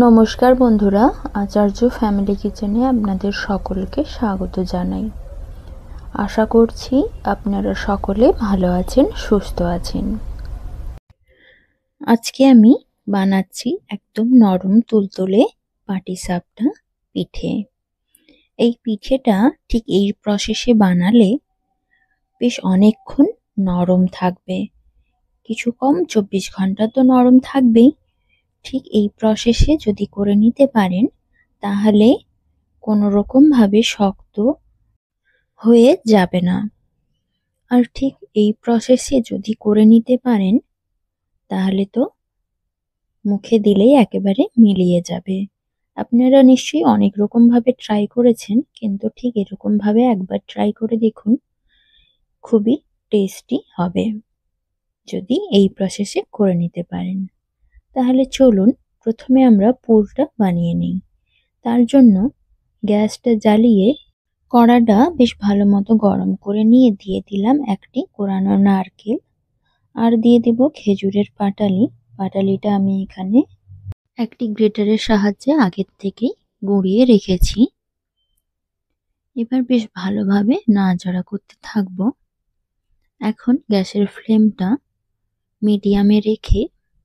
নমস্কার বন্ধুরা, আচার্য ফ্যামিলি কিচেনে আপনাদের সকলকে স্বাগত জানাই। আশা করছি আপনারা সকলে ভালো আছেন, সুস্থ আছেন। আজকে আমি বানাচ্ছি একদম নরম তুলতুলে পাটিসাপটা পিঠে। এই পিঠেটা ঠিক এই প্রসেসে বানালে বেশ অনেকক্ষণ নরম থাকবে, কিছু কম 24 ঘন্টা তো নরম থাকবেই। ঠিক এই প্রসেসে যদি করে নিতে পারেন তাহলে কোনো রকম ভাবে শক্ত হয়ে যাবে না। আর ঠিক এই প্রসেসে যদি করে নিতে পারেন তাহলে তো মুখে দিলেই একেবারে মিলিয়ে যাবে। আপনারা নিশ্চয়ই অনেক রকম ভাবে ট্রাই করেছেন, কিন্তু ঠিক এরকম ভাবে একবার ট্রাই করে দেখুন, খুবই টেস্টি হবে যদি এই প্রসেসে করে নিতে পারেন। তাহলে চলুন প্রথমে আমরা পুরটা বানিয়ে নিই। তার জন্য গ্যাসটা জ্বালিয়ে কড়াটা বেশ ভালো মতো গরম করে নিয়ে দিয়ে দিলাম একটি কোরানো নারকেল, আর দিয়ে দেব খেজুরের পাটালি। পাটালিটা আমি এখানে একটি গ্রেটারের সাহায্যে আগের থেকেই গুঁড়িয়ে রেখেছি। এবার বেশ ভালোভাবে নাড়াচাড়া করতে থাকবো। এখন গ্যাসের ফ্লেমটা মিডিয়ামে রেখে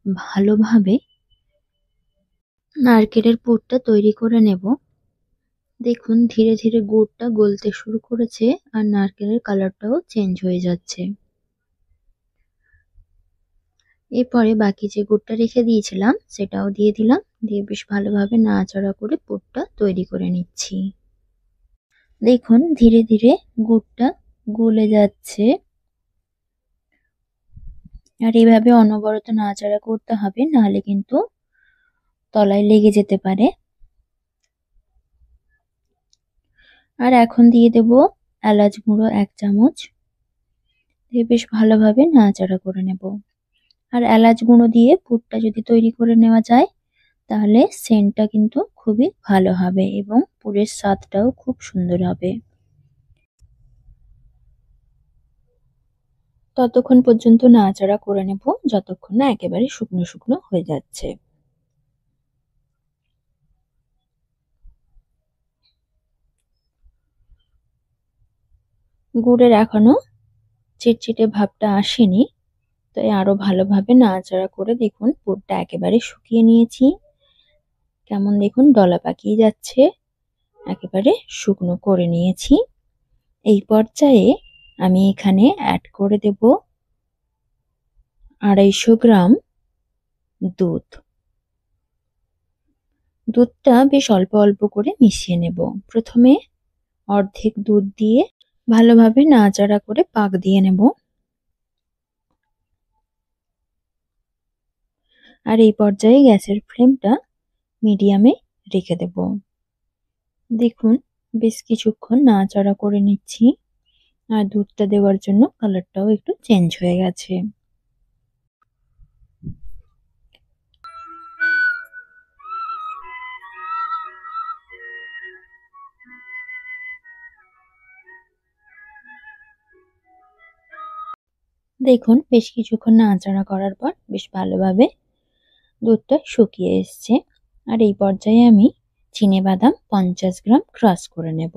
ভালোভাবে নারকেলের পুরটা তৈরি করে নেব। দেখুন ধীরে ধীরে গুড়টা গলতে শুরু করেছে আর নারকেলের কালারটাও চেঞ্জ হয়ে যাচ্ছে। এরপরে বাকি যে গুড়টা রেখে দিয়েছিলাম সেটাও দিয়ে দিলাম, দিয়ে বেশ ভালোভাবে নাড়াচাড়া করে পুরটা তৈরি করে নিচ্ছি। দেখুন ধীরে ধীরে গুড়টা গলে যাচ্ছে, আর এইভাবে অনবরত নাড়াচাড়া করতে হবে, নাহলে কিন্তু তলায় লেগে যেতে পারে। আর এখন দিয়ে দেব এলাচ গুঁড়ো 1 চামচ, দিয়ে বেশ ভালোভাবে নাড়াচাড়া করে নেব। আর এলাচ গুঁড়ো দিয়ে পুরটা যদি তৈরি করে নেওয়া যায় তাহলে সেন্টটা কিন্তু খুবই ভালো হবে এবং পুরের স্বাদটাও খুব সুন্দর হবে। ততক্ষণ পর্যন্ত নাড়াচাড়া করে নেব যতক্ষণ না একেবারে শুকনো শুকনো হয়ে যাচ্ছে। গুড়ের এখনো চিটচিটে ভাবটা আসেনি, তাই আরো ভালোভাবে নাড়াচাড়া করে দেখুন পুরটা একেবারে শুকিয়ে নিয়েছি। কেমন দেখুন দলা পাকিয়ে যাচ্ছে, একেবারে শুকনো করে নিয়েছি। এই পর্যায়ে আমি এখানে অ্যাড করে দেব 250 গ্রাম দুধ। দুধটা বেশ অল্প অল্প করে মিশিয়ে নেব। প্রথমে অর্ধেক দুধ দিয়ে ভালোভাবে নাড়াচাড়া করে পাক দিয়ে নেব। আর এই পর্যায়ে গ্যাসের ফ্লেমটা মিডিয়ামে রেখে দেব। দেখুন বেশ কিছুক্ষণ নাড়াচাড়া করে নিচ্ছি, আর দুধটা দেওয়ার জন্য কালারটাও একটু চেঞ্জ হয়ে গেছে। দেখুন বেশ কিছুক্ষণ নাড়াচাড়া করার পর বেশ ভালোভাবে দুধটা শুকিয়ে এসছে। আর এই পর্যায়ে আমি চিনেবাদাম 50 গ্রাম ক্রাশ করে নেব।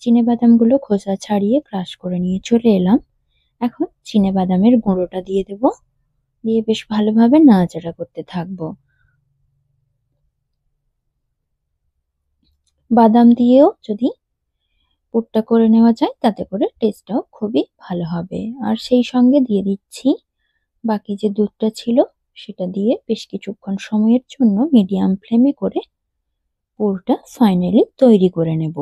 চিনেবাদামগুলো খোসা ছাড়িয়ে ক্রাশ করে নিয়ে চলে এলাম। এখন চিনেবাদামের গুঁড়োটা দিয়ে দেব, দিয়ে বেশ ভালোভাবে নাড়াচাড়া করতে থাকবো। বাদাম দিয়েও যদি পুরটা করে নেওয়া যায় তাতে করে টেস্টটাও খুবই ভালো হবে। আর সেই সঙ্গে দিয়ে দিচ্ছি বাকি যে দুধটা ছিল সেটা দিয়ে বেশ কিছুক্ষণ সময়ের জন্য মিডিয়াম ফ্লেমে করে পুরটা ফাইনালি তৈরি করে নেব।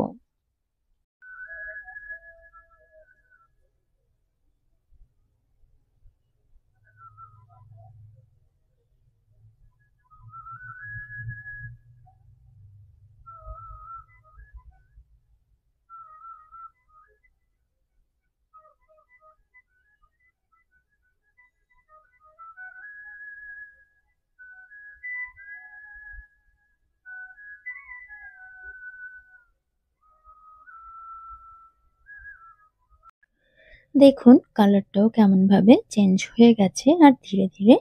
দেখুন কালারটাও কেমন ভাবে চেঞ্জ হয়ে গেছে আর ধীরে ধীরে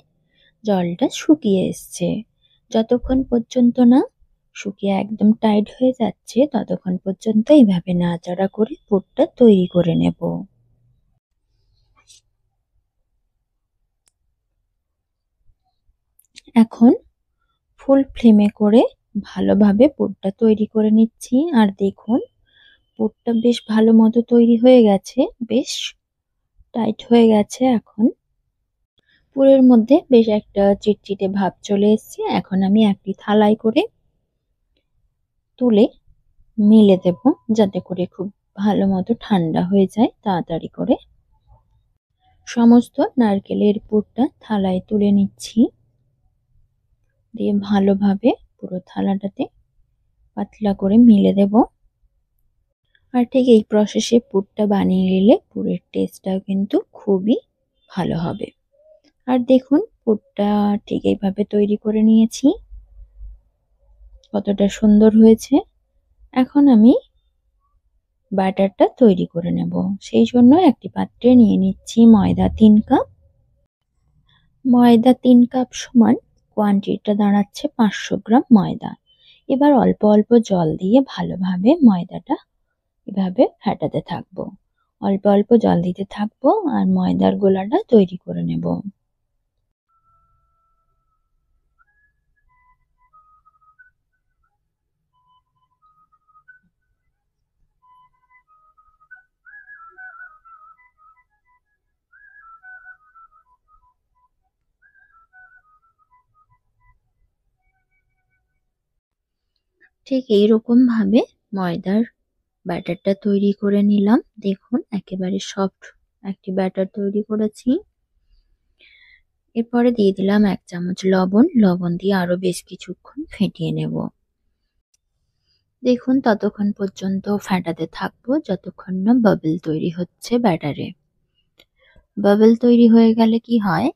জলটা শুকিয়ে এসছে। যতক্ষণ পর্যন্ত না শুকিয়ে একদম টাইট হয়ে যাচ্ছে ততক্ষণ পর্যন্ত এইভাবে নাড়াচাড়া করে পুরটা তৈরি করে নেব। এখন ফুল ফ্লেমে করে ভালোভাবে পুরটা তৈরি করে নিচ্ছি। আর দেখুন পুরটা বেশ ভালো মতো তৈরি হয়ে গেছে, বেশ টাইট হয়ে গেছে। এখন পুরের মধ্যে বেশ একটা চিটচিটে ভাব চলে এসছে। এখন আমি একটি থালায় করে তুলে মিলে দেব, যাতে করে খুব ভালো মতো ঠান্ডা হয়ে যায় তাড়াতাড়ি করে। সমস্ত নারকেলের পুরটা থালায় তুলে নিচ্ছি, দিয়ে ভালোভাবে পুরো থালাটাতে পাতলা করে মিলে দেব। আর ঠিক এই প্রসেসে পুরটা বানিয়ে নিলে পুরের টেস্টটাও কিন্তু খুবই ভালো হবে। আর দেখুন পুরটা ঠিক এইভাবে তৈরি করে নিয়েছি, কতটা সুন্দর হয়েছে। এখন আমি ব্যাটারটা তৈরি করে নেব। সেই জন্য একটি পাত্রে নিয়ে নিচ্ছি ময়দা 3 কাপ। ময়দা 3 কাপ সমান কোয়ান্টিটিটা দাঁড়াচ্ছে 500 গ্রাম ময়দা। এবার অল্প অল্প জল দিয়ে ভালোভাবে ময়দাটা এভাবে ফেটাতে থাকবো। অল্প অল্প জল দিতে থাকবো আর ময়দার গোলাটা তৈরি করে নেব। ঠিক এইরকম ভাবে ময়দার ব্যাটারটা তৈরি করে নিলাম। দেখুন একেবারে সফট একটি ব্যাটার তৈরি করেছি। এরপরে দিয়ে দিলাম 1 চামচ লবণ। লবণ দিয়ে আরো বেশ কিছুক্ষণ ফেটিয়ে নেব। দেখুন ততক্ষণ পর্যন্ত ফেটাতে থাকবো যতক্ষণ না বাবল তৈরি হচ্ছে ব্যাটারে। বাবল তৈরি হয়ে গেলে কি হয়,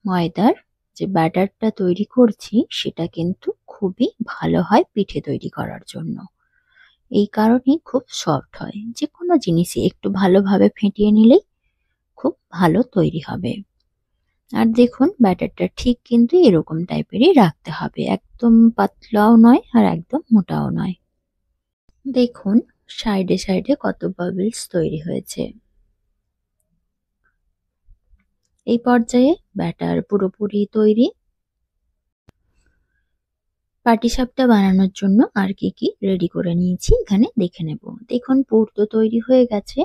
ময়দার যে ব্যাটারটা তৈরি করছি সেটা কিন্তু খুবই ভালো হয় পিঠে তৈরি করার জন্য। এই কারণেই খুব সফট হয়। যে কোনো জিনিসই একটু ভালোভাবে ফেটিয়ে নিলেই খুব ভালো তৈরি হবে। আর দেখুন ব্যাটারটা ঠিক কিন্তু এরকম টাইপেরই রাখতে হবে, একদম পাতলাও নয় আর একদম মোটাও নয়। দেখুন সাইডে সাইডে কত বাবলস তৈরি হয়েছে। এই পর্যায়ে ব্যাটার পুরোপুরি তৈরি। পাটিসাপটা বানানোর জন্য আর কি রেডি করে নিয়েছি এখানে দেখে নেব। দেখুন পুর তো তৈরি হয়ে গেছে,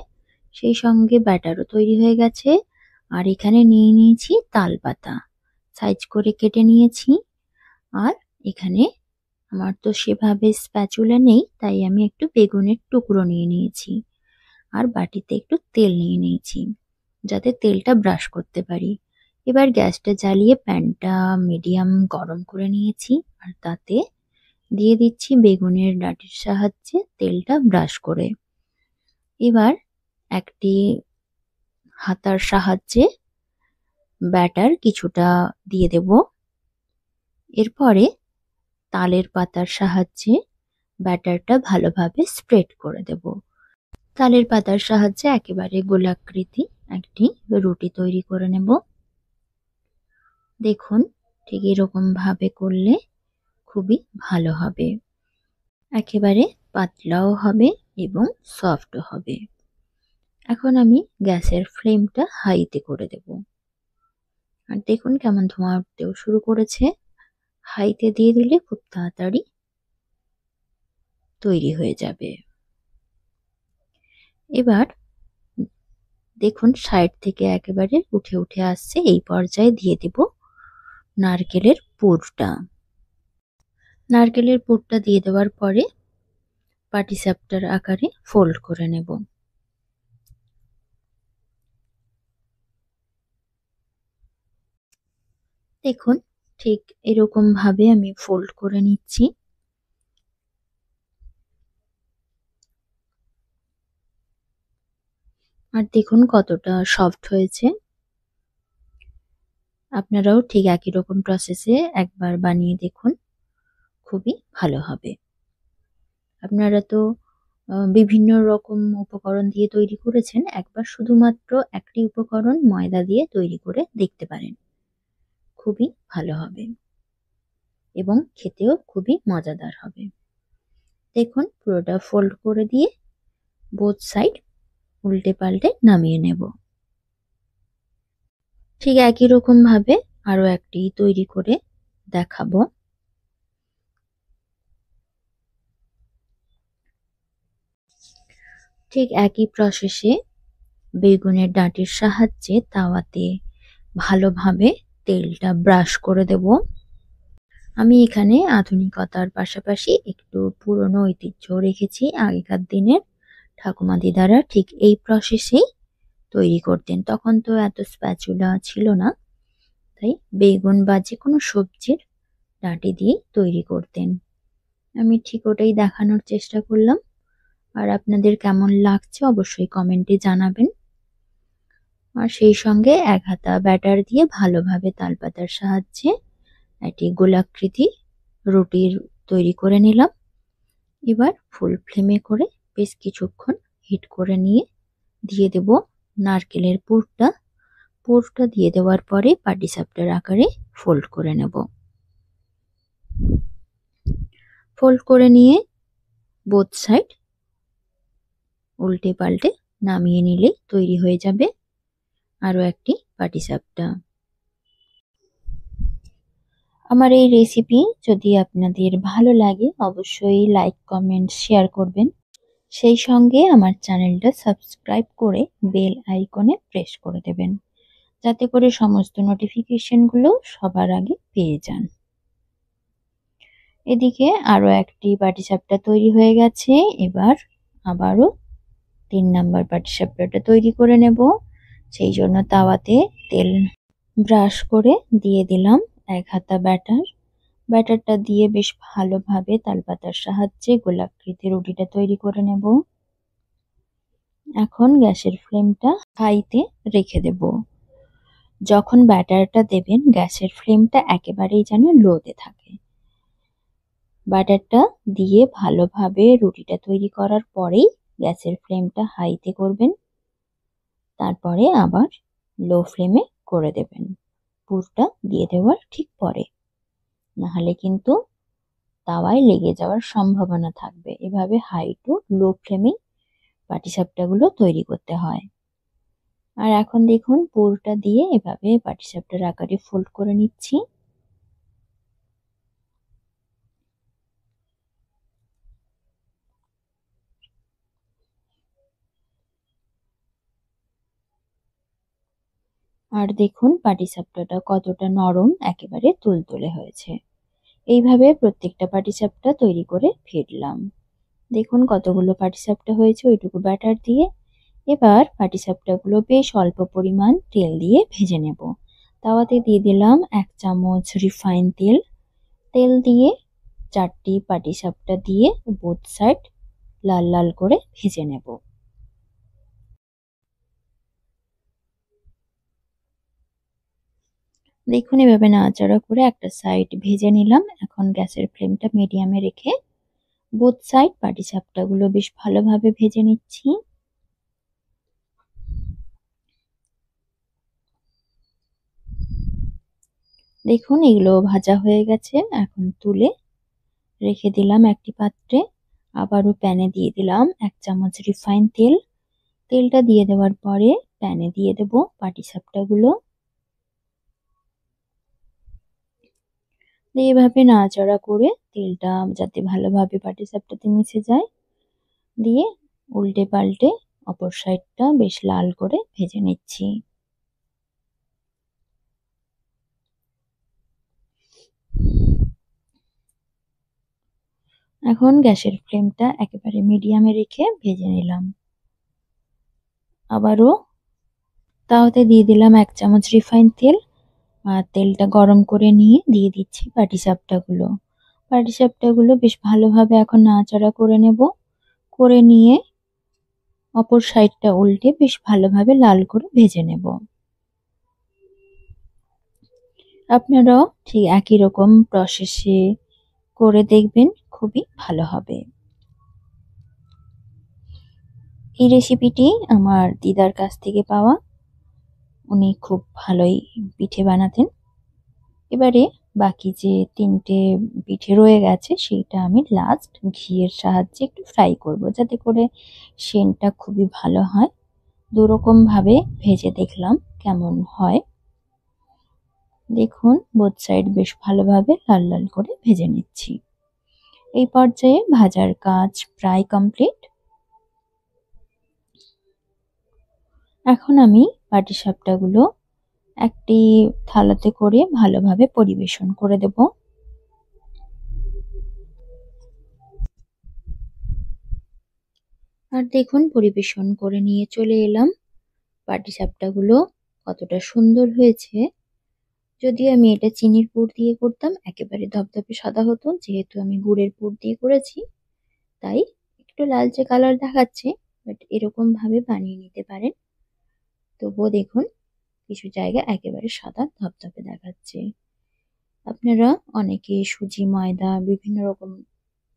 সেই সঙ্গে ব্যাটারও তৈরি হয়ে গেছে। আর এখানে নিয়ে নিয়েছি তাল পাতা, সাইজ করে কেটে নিয়েছি। আর এখানে আমার তো সেভাবে স্প্যাচুলা নেই, তাই আমি একটু বেগুনের টুকরো নিয়ে নিয়েছি। আর বাটিতে একটু তেল নিয়ে নিয়েছি, যাতে তেলটা ব্রাশ করতে পারি। এবার গ্যাসটা জ্বালিয়ে প্যানটা মিডিয়াম গরম করে নিয়েছি। আর তাতে দিয়ে দিচ্ছি বেগুনের ডাঁটির সাহায্যে তেলটা ব্রাশ করে। এবার একটি হাতার সাহায্যে ব্যাটার কিছুটা দিয়ে দেব। এরপরে তালের পাতার সাহায্যে ব্যাটারটা ভালোভাবে স্প্রেড করে দেব। তালের পাতার সাহায্যে একেবারে গোলাকৃতি একটি রুটি তৈরি করে নেব। দেখুন ঠিক এরকম ভাবে করলে খুবই ভালো হবে, একেবারে পাতলাও হবে এবং সফটও হবে। এখন আমি গ্যাসের ফ্লেমটা হাইতে করে দেব। আর দেখুন কেমন ধোঁয়া উঠতেও শুরু করেছে। হাইতে দিয়ে দিলে খুব তাড়াতাড়ি তৈরি হয়ে যাবে। এবার দেখুন সাইড থেকে একেবারে উঠে উঠে আসছে। এই পর্যায়ে দিয়ে দেব নারকেলের পুরটা। নারকেলের পুরটা দিয়ে দেওয়ার পরে পাটিসাপটার আকারে ফোল্ড করে নেব। দেখুন ঠিক এরকম ভাবে আমি ফোল্ড করে নিচ্ছি। আর দেখুন কতটা সফট হয়েছে। আপনারাও ঠিক একই রকম প্রসেসে একবার বানিয়ে দেখুন, খুবই ভালো হবে। আপনারা তো বিভিন্ন রকম উপকরণ দিয়ে তৈরি করেছেন, একবার শুধুমাত্র একটি উপকরণ ময়দা দিয়ে তৈরি করে দেখতে পারেন, খুবই ভালো হবে। এবং খেতেও খুবই মজাদার হবে। দেখুন পুরোটা ফোল্ড করে দিয়ে বোথ সাইড উল্টে পাল্টে নামিয়ে নেব। ঠিক একই রকম ভাবে আরো একটি তৈরি করে দেখাবো। ঠিক একই প্রসেসে বেগুনের ডাঁটির সাহায্যে তাওয়াতে ভালোভাবে তেলটা ব্রাশ করে দেব। আমি এখানে আধুনিকতার পাশাপাশি একটু পুরনো ঐতিহ্য রেখেছি। আগেকার দিনের ঠাকুমা দিদারা ঠিক এই প্রসেসেই তৈরি করতেন। তখন তো এত স্প্যাচুলা ছিল না, তাই বেগুন বা যে কোনো সবজির ডাঁটি দিয়ে তৈরি করতেন। আমি ঠিক ওটাই দেখানোর চেষ্টা করলাম। আর আপনাদের কেমন লাগছে অবশ্যই কমেন্টে জানাবেন। আর সেই সঙ্গে এক হাতা ব্যাটার দিয়ে ভালোভাবে তালপাতার সাহায্যে একটি গোলাকৃতি রুটির তৈরি করে নিলাম। এবার ফুল ফ্লেমে করে বেশ কিছুক্ষণ হিট করে নিয়ে দিয়ে দেব নারকেলের পুরটা। পুরটা দিয়ে দেওয়ার পরে পাটিসাপটার আকারে ফোল্ড করে নেব। ফোল্ড করে নিয়ে বোথ সাইড উল্টে পাল্টে নামিয়ে নিলে তৈরি হয়ে যাবে আরো একটি পাটিসাপটা। আমার এই রেসিপি যদি আপনাদের ভালো লাগে অবশ্যই লাইক, কমেন্ট, শেয়ার করবেন। সেই সঙ্গে আমার চ্যানেলটা সাবস্ক্রাইব করে বেল আইকনে প্রেস করে দেবেন, যাতে করে সমস্ত নোটিফিকেশনগুলো সবার আগে পেয়ে যান। এদিকে আরো একটি পাটিসাপটা তৈরি হয়ে গেছে। এবার আবারও 3 নাম্বার পাটিসাপটাটা তৈরি করে নেব। সেই জন্য তাওয়াতে তেল ব্রাশ করে দিয়ে দিলাম এক হাতা ব্যাটার। ব্যাটারটা দিয়ে বেশ ভালোভাবে তালপাতার সাহায্যে গোলাকৃতি রুটিটা তৈরি করে নেব। এখন গ্যাসের ফ্লেমটা হাইতে রেখে দেব। যখন ব্যাটারটা দেবেন গ্যাসের ফ্লেমটা একেবারেই যেন লোতে থাকে। ব্যাটারটা দিয়ে ভালোভাবে রুটিটা তৈরি করার পরেই গ্যাসের ফ্লেমটা হাইতে করবেন, তারপরে আবার লো ফ্লেমে করে দেবেন পুরটা দিয়ে দেওয়ার ঠিক পরে, নাহলে কিন্তু তাওয়ায় লেগে যাওয়ার সম্ভাবনা থাকবে। এভাবে হাই টু লো ফ্লেমে পাটিসাপটাগুলো তৈরি করতে হয়। আর এখন দেখুন পুরটা দিয়ে এভাবে পাটিসাপটার আকারে ফোল্ড করে নিচ্ছি। আর দেখুন পাটিসাপটাটা কতটা নরম, একেবারে তুলতুলে হয়েছে। এইভাবে প্রত্যেকটা পাটিসাপটা তৈরি করে ফিরলাম। দেখুন কতগুলো পাটিসাপটা হয়েছে ওইটুকু ব্যাটার দিয়ে। এবার পাটিসাপটাগুলো বেশ অল্প পরিমাণ তেল দিয়ে ভেজে নেব। তাওয়াতে দিয়ে দিলাম 1 চামচ রিফাইন তেল। তেল দিয়ে 4টি পাটিসাপটা দিয়ে বোথ সাইড লাল লাল করে ভেজে নেব। দেখুন এভাবে নাড়াচাড়া করে একটা সাইড ভেজে নিলাম। এখন গ্যাসের ফ্লেমটা মিডিয়ামে রেখে বোথ সাইড পাটিসাপটাগুলো বেশ ভালোভাবে ভেজে নিচ্ছি। দেখুন এগুলো ভাজা হয়ে গেছে। এখন তুলে রেখে দিলাম একটি পাত্রে। আবারও প্যানে দিয়ে দিলাম 1 চামচ রিফাইন তেল। তেলটা দিয়ে দেওয়ার পরে প্যানে দিয়ে দেব পাটিসাপটাগুলো। দিয়ে এভাবে নাড়াচাড়া করে তেলটা যাতে ভালোভাবে পাটিসাপটাতে মিশে যায়, দিয়ে উল্টে পাল্টে অপর সাইডটা বেশ লাল করে ভেজে নিচ্ছি। এখন গ্যাসের ফ্লেমটা একেবারে মিডিয়ামে রেখে ভেজে নিলাম। আবারও তাওয়াতে দিয়ে দিলাম 1 চামচ রিফাইন তেল। আর তেলটা গরম করে নিয়ে দিয়ে দিচ্ছি পাটিসাপটাগুলো। পাটিসাপটাগুলো বেশ ভালোভাবে এখন নাড়াচাড়া করে নেব। করে নিয়ে অপর সাইডটা উল্টে বেশ ভালোভাবে লাল করে ভেজে নেব। আপনারাও ঠিক একই রকম প্রসেসে করে দেখবেন, খুবই ভালো হবে। এই রেসিপিটি আমার দিদার কাছ থেকে পাওয়া। উনি খুব ভালোই পিঠে বানাতেন। এবারে বাকি যে ৩টে পিঠে রয়ে গেছে সেইটা আমি লাস্ট ঘিয়ের সাহায্যে একটু ফ্রাই করব, যাতে করে সেন্টটা খুবই ভালো হয়। দুরকম ভাবে ভেজে দেখলাম কেমন হয়। দেখুন বোথ সাইড বেশ ভালোভাবে লাল লাল করে ভেজে নিচ্ছি। এই পর্যায়ে ভাজার কাজ প্রায় কমপ্লিট। এখন আমি পাটিসাপটাগুলো একটি থালাতে করে ভালোভাবে পরিবেশন করে দেব। আর দেখুন পরিবেশন করে নিয়ে চলে এলাম। পাটিসাপটাগুলো কতটা সুন্দর হয়েছে। যদিও আমি এটা চিনির পুর দিয়ে করতাম, একেবারে ধপধপে সাদা হতো। যেহেতু আমি গুড়ের পুর দিয়ে করেছি, তাই একটু লালচে কালার দেখাচ্ছে, বাট এরকম ভাবে বানিয়ে নিতে পারেন। তবুও দেখুন কিছু জায়গা একেবারে সাদা ধপধপে দেখাচ্ছে। আপনারা অনেকে সুজি, ময়দা বিভিন্ন রকম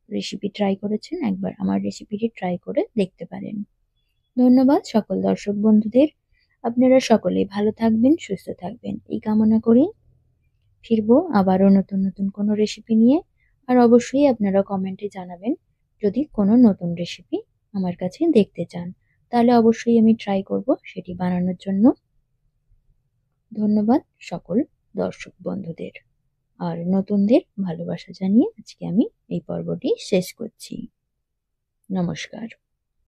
রেসিপি ট্রাই করেছেন, একবার আমার রেসিপিটি ট্রাই করে দেখতে পারেন। ধন্যবাদ সকল দর্শক বন্ধুদের। আপনারা সকলেই ভালো থাকবেন, সুস্থ থাকবেন এই কামনা করি। ফিরবো আবারও নতুন নতুন কোনো রেসিপি নিয়ে। আর অবশ্যই আপনারা কমেন্টে জানাবেন যদি কোনো নতুন রেসিপি আমার কাছে দেখতে চান, তাহলে অবশ্যই আমি ট্রাই করব সেটি বানানোর জন্য। ধন্যবাদ সকল দর্শক বন্ধুদের। আর নতুনদের ভালোবাসা জানিয়ে আজকে আমি এই পর্বটি শেষ করছি। নমস্কার।